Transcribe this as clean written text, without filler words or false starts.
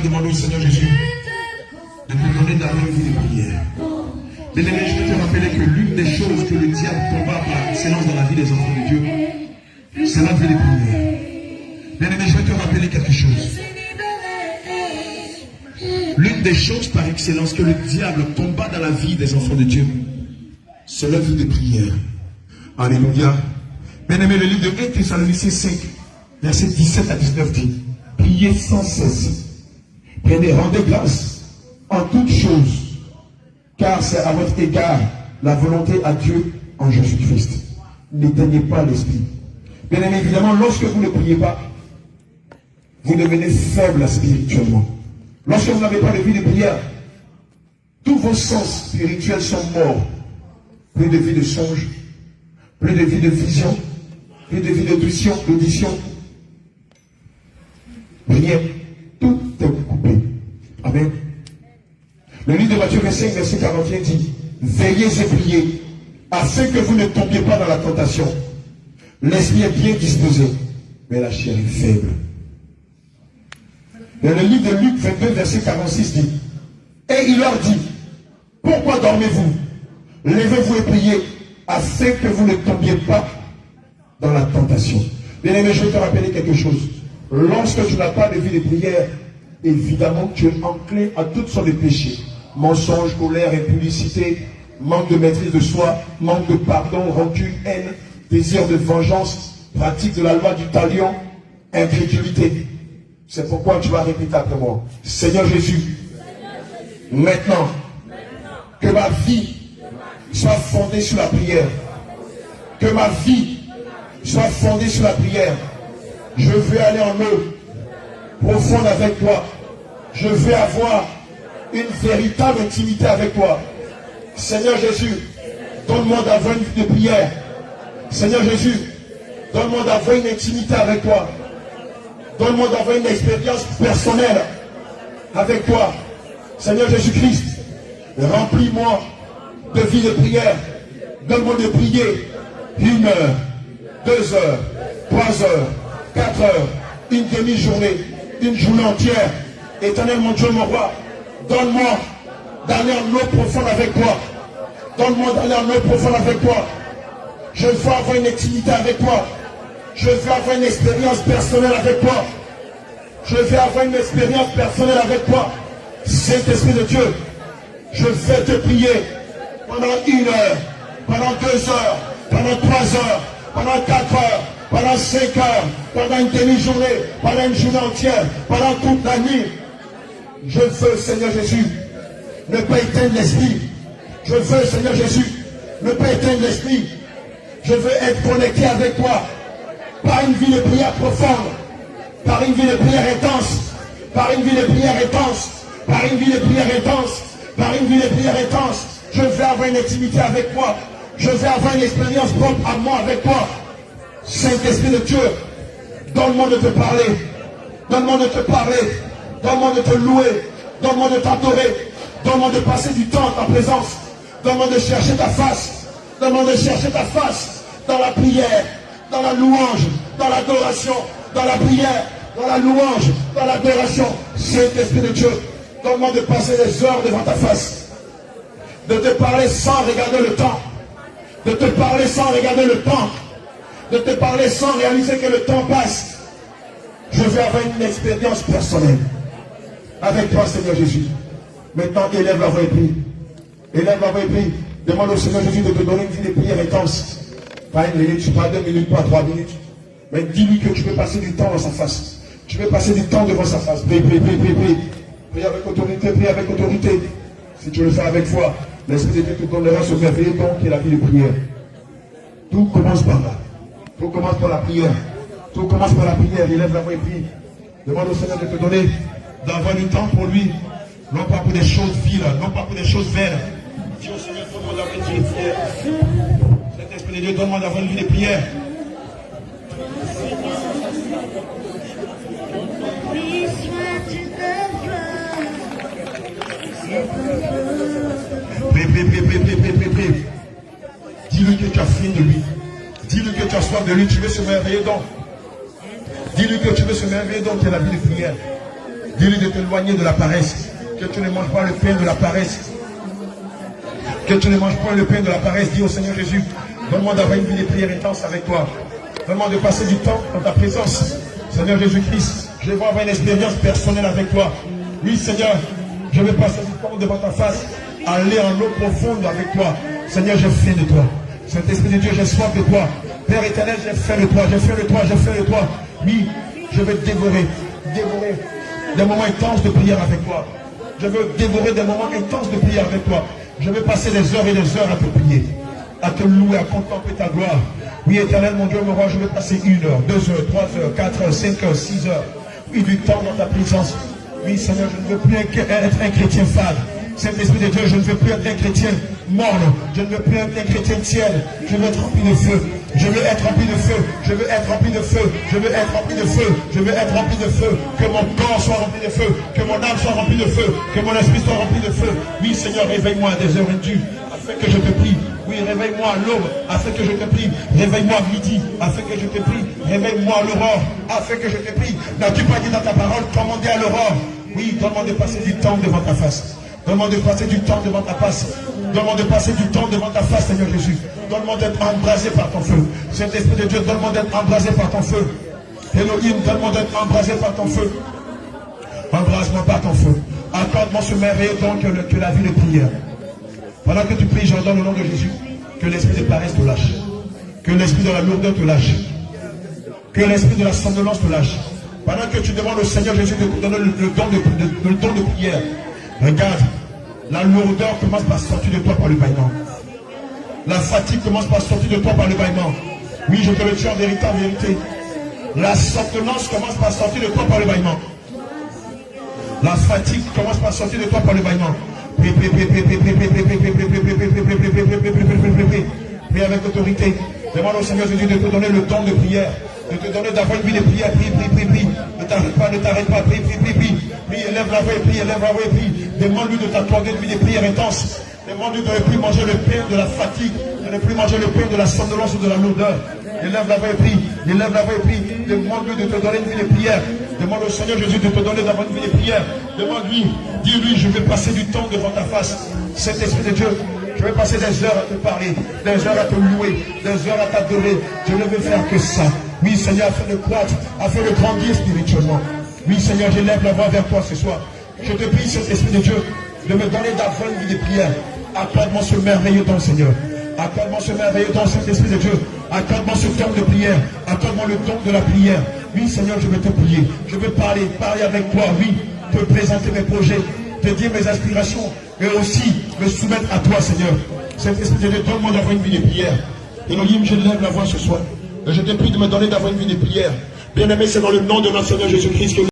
demander au Seigneur Jésus de te donner d'avoir une vie de prière. Bien-aimé, je veux te rappeler que l'une des choses que le diable combat par excellence dans la vie des enfants de Dieu, c'est la vie de prière. Bien-aimé, je veux te rappeler quelque chose. L'une des choses par excellence que le diable combat dans la vie des enfants de Dieu, c'est la vie de prière. Alléluia. Bien-aimé, le livre de 1 Thessaloniciens 5, versets 17 à 19 dit: priez sans cesse. Prenez, rendez grâce en toutes choses, car c'est à votre égard la volonté à Dieu en Jésus-Christ. N'éteignez pas l'esprit. Bien-aimé, évidemment, lorsque vous ne priez pas, vous devenez faible spirituellement. Lorsque vous n'avez pas de vie de prière, tous vos sens spirituels sont morts. Plus de vie de songe, plus de vie de vision, plus de vie d'audition, rien. Tout est coupé. Amen. Le livre de Matthieu 25, verset 41 dit: veillez et priez, afin que vous ne tombiez pas dans la tentation. L'esprit est bien disposé, mais la chair est faible. Dans le livre de Luc 22, verset 46 dit: et il leur dit: pourquoi dormez-vous? Levez-vous et priez, afin que vous ne tombiez pas dans la tentation. Bien aimé, je vais te rappeler quelque chose. Lorsque tu n'as pas de vie de prière, évidemment tu es enclin à toutes sortes de péchés. Mensonge, colère, impudicité, manque de maîtrise de soi, manque de pardon, rancune, haine, désir de vengeance, pratique de la loi du talion, incrédulité. C'est pourquoi tu vas répéter après moi: Seigneur Jésus, maintenant que ma vie soit fondée sur la prière, que ma vie soit fondée sur la prière. Je veux aller en eau profonde avec toi. Je veux avoir une véritable intimité avec toi. Seigneur Jésus, donne-moi d'avoir une vie de prière. Seigneur Jésus, donne-moi d'avoir une intimité avec toi. Donne-moi d'avoir une expérience personnelle avec toi. Seigneur Jésus-Christ, remplis-moi de vie de prière. Donne-moi de prier 1 heure, 2 heures, 3 heures, 4 heures, une demi-journée, une journée entière. Éternel mon Dieu, mon roi, donne-moi d'aller en eau profonde avec toi. Donne-moi d'aller en eau profonde avec toi. Je veux avoir une intimité avec toi. Je veux avoir une expérience personnelle avec toi. Je veux avoir une expérience personnelle avec toi. Saint-Esprit de Dieu, je vais te prier pendant 1 heure, pendant 2 heures, pendant 3 heures, pendant 4 heures, pendant 5 heures, pendant une demi-journée, pendant une journée entière, pendant toute la nuit. Je veux, Seigneur Jésus, ne pas éteindre l'esprit. Je veux, Seigneur Jésus, ne pas éteindre l'esprit. Je veux être connecté avec toi par une vie de prière profonde, par une vie de prière intense, par une vie de prière intense, par une vie de prière intense, par une vie de prière intense. Je veux avoir une intimité avec toi. Je veux avoir une expérience propre à moi avec toi. Saint-Esprit de Dieu, donne-moi de te parler. Donne-moi de te parler. Donne-moi de te louer. Donne-moi de t'adorer. Donne-moi de passer du temps en ta présence. Donne-moi de chercher ta face. Donne-moi de chercher ta face dans la prière, dans la louange, dans l'adoration, dans la prière, dans la louange, dans l'adoration. Saint-Esprit de Dieu, donne-moi de passer des heures devant ta face. De te parler sans regarder le temps. De te parler sans regarder le temps. De te parler sans réaliser que le temps passe. Je veux avoir une expérience personnelle avec toi, Seigneur Jésus. Maintenant, élève la voix et prie. Élève la voix et prie. Demande au Seigneur Jésus de te donner une vie de prière intense. Pas 1 minute, pas 2 minutes, pas 3 minutes. Mais dis-lui que tu veux passer du temps dans sa face. Tu veux passer du temps devant sa face. Prie, prie, prie, prie, prie. Prie avec autorité, prie avec autorité. Si tu le fais avec foi, l'Esprit de Dieu te donnera ce merveilleux don qui est la vie de prière. Tout commence par là. Tout commence par la prière. Tout commence par la prière. Élève la voix et prie. Demande au Seigneur de te donner, d'avoir du temps pour lui. Non pas pour des choses viles, non pas pour des choses vaines. Dis au Seigneur, donne-moi d'avoir une vie de prière. Cet Esprit de Dieu, donne-moi d'avoir une vie de prière. Prie, prie, prie, prie, prie, prie, prie, prie. Dis-lui que tu as faim de lui. Dis-lui que tu as soif de lui. Tu veux se merveiller donc. Dis-lui que tu veux se merveiller donc, qui est la vie de prière. Dis-lui de t'éloigner de la paresse. Que tu ne manges pas le pain de la paresse. Que tu ne manges pas le pain de la paresse. Dis au Seigneur Jésus, donne-moi d'avoir une vie de prière intense avec toi. Donne-moi de passer du temps dans ta présence. Seigneur Jésus-Christ, je veux avoir une expérience personnelle avec toi. Oui, Seigneur, je veux passer du temps devant ta face, aller en eau profonde avec toi. Seigneur, j'ai faim de toi. Saint-Esprit de Dieu, j'ai soif de toi. Père éternel, j'ai faim de toi, j'ai faim de toi, j'ai faim de toi. Oui, je veux dévorer des moments intenses de prière avec toi. Je veux dévorer des moments intenses de prière avec toi. Je veux passer des heures et des heures à te prier, à te louer, à contempler ta gloire. Oui, éternel, mon Dieu, mon roi, je veux passer 1 heure, 2 heures, 3 heures, 4 heures, 5 heures, 6 heures. Oui, du temps dans ta présence. Oui, Seigneur, je ne veux plus être un chrétien fade. Saint-Esprit de Dieu, je ne veux plus être un chrétien morne. Je ne veux plus être un chrétien tiède. Je veux être rempli de feu. Je veux être rempli de feu. Je veux être rempli de feu. Je veux être rempli de feu. Je veux être rempli de feu. Que mon corps soit rempli de feu. Que mon âme soit remplie de feu. Que mon esprit soit rempli de feu. Oui, Seigneur, réveille-moi à des heures indues afin que je te prie. Oui, réveille-moi à l'aube afin que je te prie. Réveille-moi à midi afin que je te prie. Réveille-moi à l'aurore afin que je te prie. N'as-tu pas dit dans ta parole, commandez à l'aurore? Oui, donne-moi de passer du temps devant ta face. Donne-moi de passer du temps devant ta face. Donne-moi de passer du temps devant ta face, Seigneur Jésus. Donne-moi d'être embrasé par ton feu. Saint-Esprit de Dieu, donne-moi d'être embrasé par ton feu. Elohim, donne-moi d'être embrasé par ton feu. Embrase-moi par ton feu. Accorde-moi ce merveilleux don que la vie de prière. Pendant que tu pries, j'ordonne au nom de Jésus que l'esprit de paresse te lâche. Que l'esprit de la lourdeur te lâche. Que l'esprit de la somnolence te lâche. Pendant que tu demandes au Seigneur Jésus de te donner le don de prière. Regarde, la lourdeur commence par sortir de toi par le bâillement. La fatigue commence par sortir de toi par le bâillement. Oui, je te le dis en vérité, en vérité. La somnolence commence par sortir de toi par le bâillement. La fatigue commence par sortir de toi par le bâillement. Prie avec autorité. Demande au Seigneur Jésus de te donner le temps de prière. De te donner d'avoir une vie de prière. Prie. Ne t'arrête pas, prie. Prie, élève la voix et prie, Demande-lui de t'accorder une vie de prière intense. Demande-lui de ne plus manger le pain de la fatigue, de ne plus manger le pain de la somnolence ou de la lourdeur. Élève la voix et prie. Demande-lui de te donner une vie de prière. Demande au Seigneur Jésus de te donner d'avoir une vie de prière. Demande-lui, dis-lui, je vais passer du temps devant ta face. Saint-Esprit de Dieu, je vais passer des heures à te parler, des heures à te louer, des heures à t'adorer. Je ne veux faire que ça. Oui, Seigneur, afin de croître, afin de grandir spirituellement. Oui, Seigneur, j'élève la voix vers toi ce soir. Je te prie, Saint-Esprit de Dieu, de me donner d'avoir une vie de prière. Accorde-moi ce merveilleux don, Seigneur. Accorde-moi ce merveilleux don, Saint-Esprit de Dieu. Accorde-moi ce temps de prière. Accorde-moi le don de la prière. Oui, Seigneur, je veux te prier. Je veux parler avec toi, oui. Te présenter mes projets, te dire mes aspirations, et aussi me soumettre à toi, Seigneur. Saint-Esprit de Dieu, donne-moi d'avoir une vie de prière. Elohim, je lève la voix ce soir. Et je te prie de me donner d'avoir une vie de prière. Bien-aimé, c'est dans le nom de notre Seigneur Jésus-Christ que